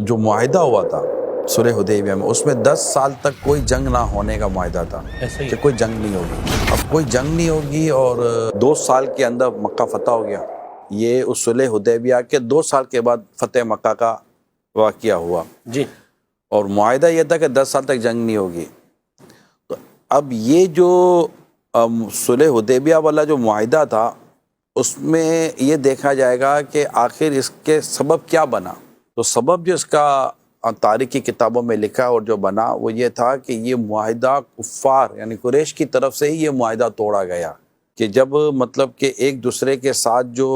جو معاہدہ ہوا تھا صلح حدیبیہ میں، اس میں 10 سال تک کوئی جنگ نہ ہونے کا معاہدہ تھا کہ کوئی جنگ نہیں ہوگی۔ اب کوئی جنگ نہیں ہوگی اور 2 سال کے اندر مکہ فتح ہو گیا۔ یہ اس صلح حدیبیہ کے 2 سال کے بعد فتح مکہ کا واقعہ ہوا جی، اور معاہدہ یہ تھا کہ 10 سال تک جنگ نہیں ہوگی۔ تو اب یہ جو صلح حدیبیہ والا جو معاہدہ تھا، اس میں یہ دیکھا جائے گا کہ آخر اس کے سبب کیا بنا۔ تو سبب جو اس کا تاریخی کتابوں میں لکھا اور جو بنا وہ یہ تھا کہ یہ معاہدہ کفار یعنی قریش کی طرف سے ہی یہ معاہدہ توڑا گیا کہ جب مطلب کہ ایک دوسرے کے ساتھ جو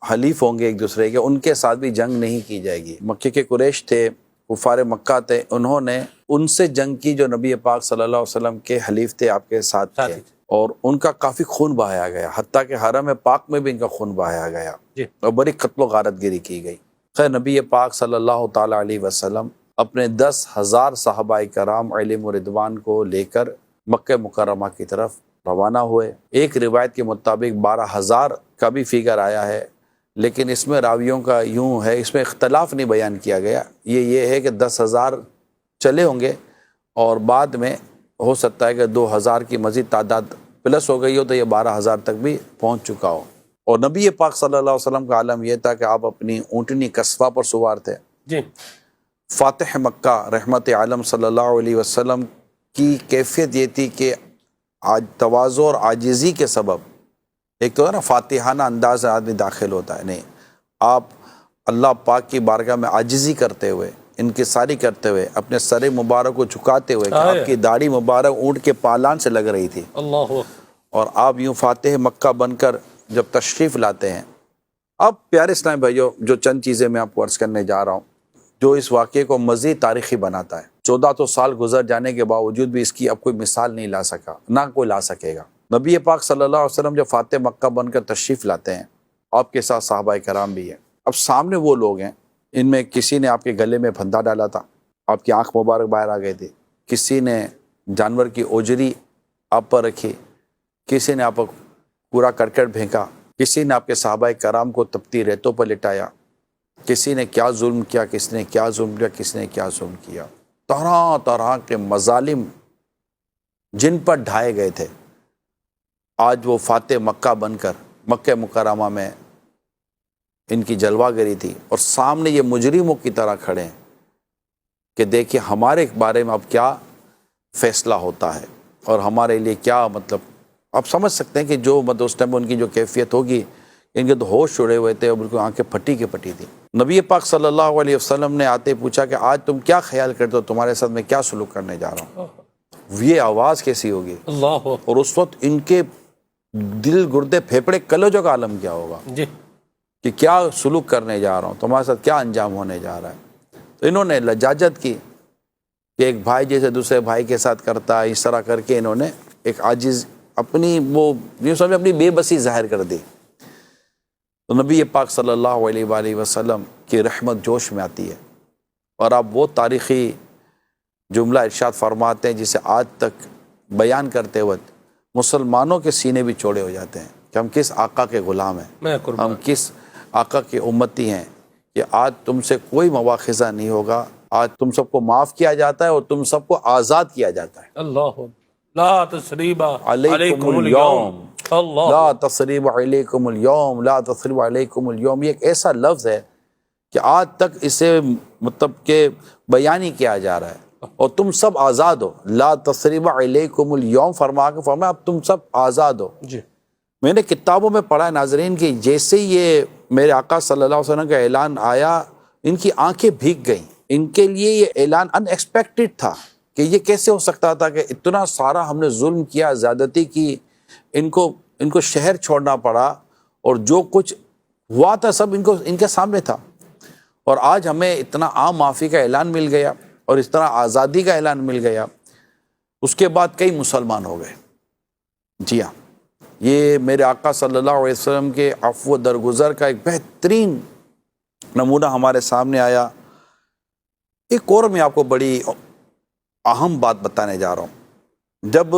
حلیف ہوں گے ایک دوسرے کے، ان کے ساتھ بھی جنگ نہیں کی جائے گی۔ مکے کے قریش تھے، کفار مکہ تھے، انہوں نے ان سے جنگ کی جو نبی پاک صلی اللہ علیہ وسلم کے حلیف تھے، آپ کے ساتھ تھے، اور ان کا کافی خون بہایا گیا، حتیٰ کہ حرم پاک میں بھی ان کا خون بہایا گیا اور بڑی قتل و غارت گری کی گئی۔ خیر نبی پاک صلی اللہ تعالیٰ علیہ وسلم اپنے 10,000 صحابہ کرام علم و رضوان کو لے کر مکہ مکرمہ کی طرف روانہ ہوئے۔ ایک روایت کے مطابق 12,000 کا بھی فگر آیا ہے، لیکن اس میں راویوں کا یوں ہے، اس میں اختلاف نہیں بیان کیا گیا۔ یہ ہے کہ 10,000 چلے ہوں گے اور بعد میں ہو سکتا ہے کہ 2,000 کی مزید تعداد پلس ہو گئی ہو تو یہ 12,000 تک بھی پہنچ چکا ہو۔ اور نبی پاک صلی اللہ علیہ وسلم کا عالم یہ تھا کہ آپ اپنی اونٹنی قصوہ پر سوار تھے۔ جی، فاتح مکہ رحمت عالم صلی اللہ علیہ وسلم کی کیفیت یہ تھی کہ آج تواضع اور عاجزی کے سبب، ایک تو ہے نا فاتحانہ انداز میں آدمی داخل ہوتا ہے، نہیں، آپ اللہ پاک کی بارگاہ میں عاجزی کرتے ہوئے، انکساری کرتے ہوئے، اپنے سر مبارک کو جھکاتے ہوئے کہ آپ کی داڑھی مبارک اونٹ کے پالان سے لگ رہی تھی، اللہ، اور آپ یوں فاتح مکہ بن کر جب تشریف لاتے ہیں۔ اب پیارے اسلام بھائیو، جو چند چیزیں میں آپ کو عرض کرنے جا رہا ہوں جو اس واقعے کو مزید تاریخی بناتا ہے۔ 14 سال گزر جانے کے باوجود بھی اس کی اب کوئی مثال نہیں لا سکا، نہ کوئی لا سکے گا۔ نبی پاک صلی اللہ علیہ وسلم جب فاتح مکہ بن کر تشریف لاتے ہیں، آپ کے ساتھ صحابہ کرام بھی ہیں۔ اب سامنے وہ لوگ ہیں، ان میں کسی نے آپ کے گلے میں پھندا ڈالا تھا، آپ کی آنکھ مبارک باہر آ گئی تھی، کسی نے جانور کی اوجری آپ پر رکھی، کسی نے آپ پر پورا کرکٹ پھینکا، کسی نے آپ کے صحابہ کرام کو تپتی ریتوں پر لٹایا، کسی نے کیا ظلم کیا، کس نے کیا ظلم کیا، کس نے کیا ظلم کیا۔ طرح طرح کے مظالم جن پر ڈھائے گئے تھے، آج وہ فاتح مکہ بن کر مکہ مکرمہ میں ان کی جلوہ گری تھی، اور سامنے یہ مجرموں کی طرح کھڑے ہیں کہ دیکھیں ہمارے بارے میں اب کیا فیصلہ ہوتا ہے اور ہمارے لیے کیا، مطلب آپ سمجھ سکتے ہیں کہ جو مطلب اس ٹائم ان کی جو کیفیت ہوگی، ان کے تو ہوش اڑے ہوئے تھے اور بالکل آنکھیں پھٹی کی پھٹی تھی۔ نبی پاک صلی اللہ علیہ وسلم نے آتے پوچھا کہ آج تم کیا خیال کرتے ہو، تمہارے ساتھ میں کیا سلوک کرنے جا رہا ہوں، یہ آواز کیسی ہوگی، اللہ، اور اس وقت ان کے دل گردے پھیپڑے کلیجوں کا عالم کیا ہوگا جی، کہ کیا سلوک کرنے جا رہا ہوں، تمہارے ساتھ کیا انجام ہونے جا رہا ہے۔ تو انہوں نے لجاجت کی کہ ایک بھائی جیسے دوسرے بھائی کے ساتھ کرتا ہے، اس طرح کر کے انہوں نے ایک عاجز اپنی وہ اپنی بے بسی ظاہر کر دی۔ تو نبی پاک صلی اللہ علیہ وآلہ وسلم کی رحمت جوش میں آتی ہے، اور آپ وہ تاریخی جملہ ارشاد فرماتے ہیں جسے آج تک بیان کرتے وقت مسلمانوں کے سینے بھی چوڑے ہو جاتے ہیں کہ ہم کس آقا کے غلام ہیں، ہم کس آقا کے امتی ہیں کہ آج تم سے کوئی مواخذہ نہیں ہوگا، آج تم سب کو معاف کیا جاتا ہے اور تم سب کو آزاد کیا جاتا ہے۔ اللہ، لا تثریب علیکم اليوم، لا تثریب علیکم اليوم، لا تثریب علیکم اليوم، یہ ایک ایسا لفظ ہے کہ آج تک اسے مطلب کہ بیان ہی کیا جا رہا ہے، اور تم سب آزاد ہو۔ لا تثریب علیکم اليوم فرمایا اب تم سب آزاد ہو۔ جی، میں نے کتابوں میں پڑھا ہے ناظرین کہ جیسے یہ میرے آقا صلی اللہ علیہ وسلم کا اعلان آیا، ان کی آنکھیں بھیگ گئیں۔ ان کے لیے یہ اعلان ان ایکسپیکٹڈ تھا کہ یہ کیسے ہو سکتا تھا کہ اتنا سارا ہم نے ظلم کیا، زیادتی کی، ان کو شہر چھوڑنا پڑا، اور جو کچھ ہوا تھا سب ان کے سامنے تھا، اور آج ہمیں اتنا عام معافی کا اعلان مل گیا اور اس طرح آزادی کا اعلان مل گیا۔ اس کے بعد کئی مسلمان ہو گئے۔ جی ہاں، یہ میرے آقا صلی اللہ علیہ وسلم کے عفو درگزر کا ایک بہترین نمونہ ہمارے سامنے آیا۔ ایک اور میں آپ کو بڑی اہم بات بتانے جا رہا ہوں۔ جب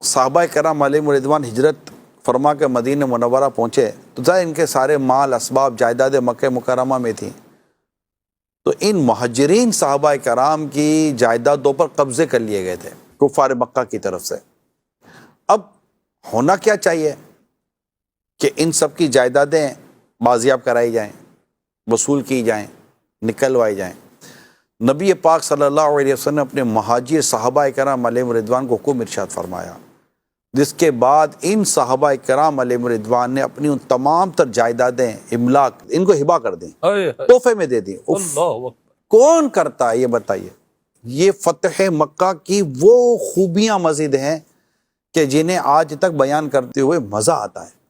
صحابہ کرام علیہم رضوان ہجرت فرما کے مدینہ منورہ پہنچے تو ظاہر ان کے سارے مال اسباب جائیداد مکہ مکرمہ میں تھیں، تو ان مہاجرین صحابہ کرام کی جائیدادوں پر قبضے کر لیے گئے تھے کفار مکہ کی طرف سے۔ اب ہونا کیا چاہیے کہ ان سب کی جائیدادیں بازیاب کرائی جائیں، وصول کی جائیں، نکلوائی جائیں۔ نبی پاک صلی اللہ علیہ وسلم نے اپنے مہاجر صحابہ کرام علیہم رضوان کو حکم ارشاد فرمایا، جس کے بعد ان صحابہ کرام علیہم رضوان نے اپنی ان تمام تر جائیدادیں املاک ان کو ہبہ کر دیں، ہائے ہائے، تحفے میں دے دیں۔ اللہ اکبر۔ کون کرتا ہے یہ بتائیے؟ یہ فتح مکہ کی وہ خوبیاں مزید ہیں کہ جنہیں آج تک بیان کرتے ہوئے مزہ آتا ہے۔